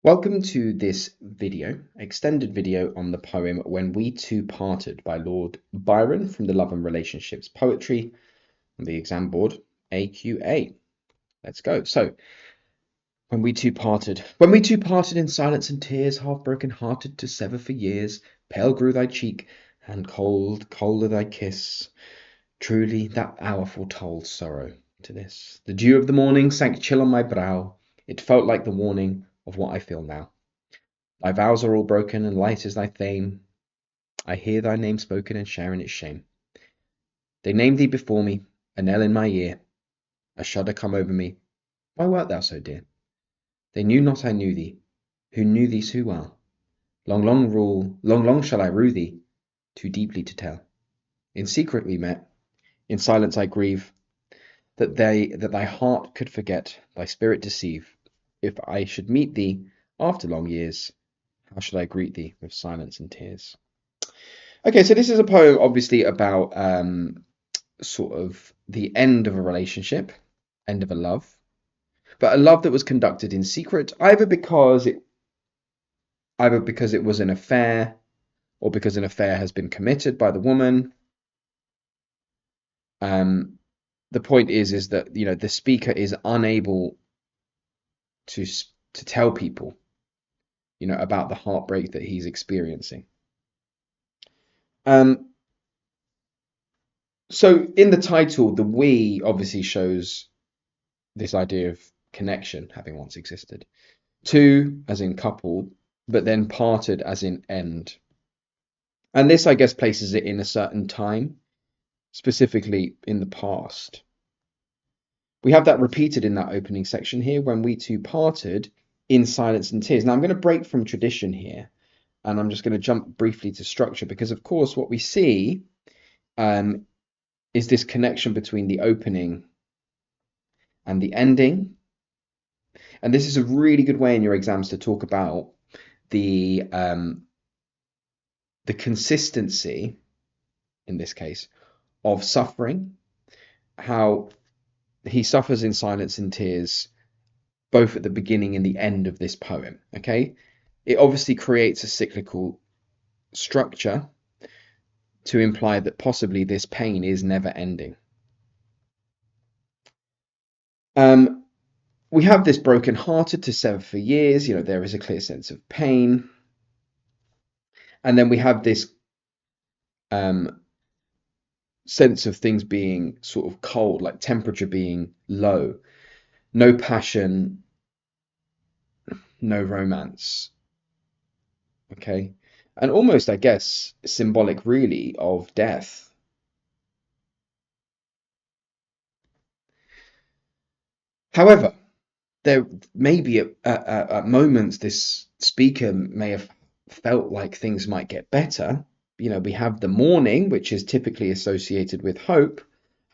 Welcome to this extended video on the poem When We Two Parted by Lord Byron from the Love and Relationships Poetry on the exam board, AQA. Let's go. So, when we two parted in silence and tears, half broken hearted to sever for years, pale grew thy cheek, and colder thy kiss. Truly that hour foretold sorrow to this. The dew of the morning sank chill on my brow. It felt like the warning of what I feel now. Thy vows are all broken, and light is thy fame. I hear thy name spoken and share in its shame. They named thee before me, a knell in my ear, a shudder come over me. Why wert thou so dear? They knew not I knew thee, who knew thee so well. Long shall I rue thee, too deeply to tell. In secret we met, in silence I grieve, that thy heart could forget, thy spirit deceive. If I should meet thee after long years, how should I greet thee with silence and tears? Okay, so this is a poem obviously about sort of the end of a relationship, end of a love, but a love that was conducted in secret, either because it was an affair or because an affair has been committed by the woman. The point is that the speaker is unable to tell people about the heartbreak that he's experiencing. So in the title, the we obviously shows this idea of connection having once existed. Two, as in coupled, but then parted as in end. And this, I guess, places it in a certain time, specifically in the past. We have that repeated in that opening section here, when we two parted in silence and tears. Now, I'm going to break from tradition here, and I'm just going to jump briefly to structure, because, of course, what we see is this connection between the opening and the ending. And this is a really good way in your exams to talk about the consistency, in this case, of suffering, how he suffers in silence and tears, both at the beginning and the end of this poem. Okay, it obviously creates a cyclical structure to imply that possibly this pain is never ending. We have this broken hearted to sever for years. There is a clear sense of pain. And then we have this sense of things being sort of cold, like temperature being low, no passion, no romance. Okay, and almost, I guess, symbolic really of death. However, there may be at moments this speaker may have felt like things might get better. We have the morning, which is typically associated with hope.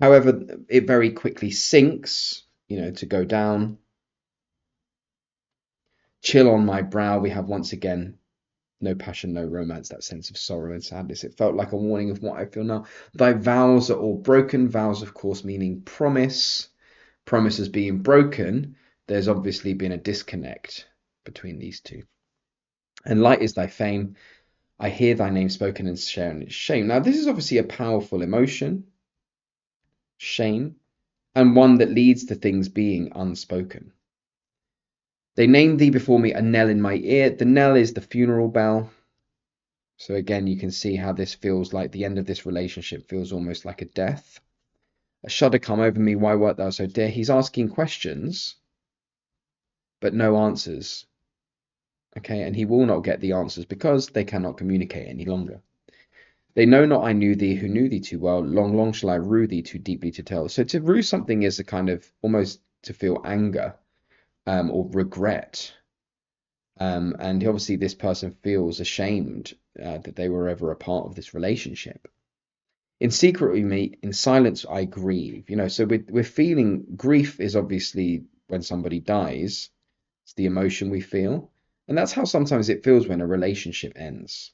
However, it very quickly sinks, to go down. Chill on my brow, we have once again no passion, no romance, that sense of sorrow and sadness. It felt like a warning of what I feel now. Thy vows are all broken. Vows, of course, meaning promise. Promises being broken, there's obviously been a disconnect between these two. And light is thy fame. I hear thy name spoken and share in its shame. Now, this is obviously a powerful emotion, shame, and one that leads to things being unspoken. They named thee before me a knell in my ear. The knell is the funeral bell. So again, you can see how this feels like the end of this relationship feels almost like a death. A shudder come over me, why wert thou so dear? He's asking questions, but no answers. Okay, and he will not get the answers because they cannot communicate any longer. They know not I knew thee, who knew thee too well. Long shall I rue thee, too deeply to tell. So to rue something is a kind of almost to feel anger or regret. And obviously this person feels ashamed that they were ever a part of this relationship. In secret we meet, in silence I grieve. So we're feeling grief is obviously when somebody dies. It's the emotion we feel. And that's how sometimes it feels when a relationship ends.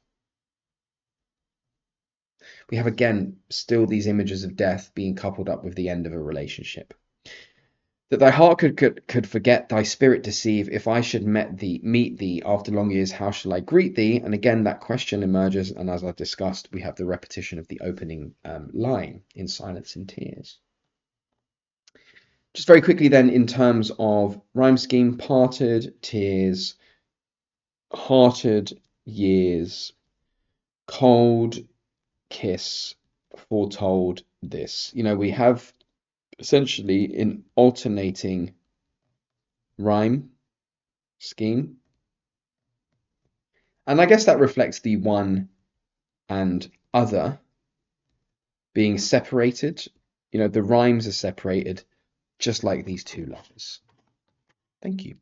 We have, again, still these images of death being coupled up with the end of a relationship. That thy heart could forget, thy spirit deceive. If I should meet thee after long years, how shall I greet thee? And again, that question emerges, and as I've discussed, we have the repetition of the opening line in Silence and Tears. Just very quickly then, in terms of rhyme scheme, parted, tears, hearted, years, cold, kiss, foretold, this. We have essentially in alternating rhyme scheme. And I guess that reflects the one and other being separated. The rhymes are separated just like these two lovers. Thank you.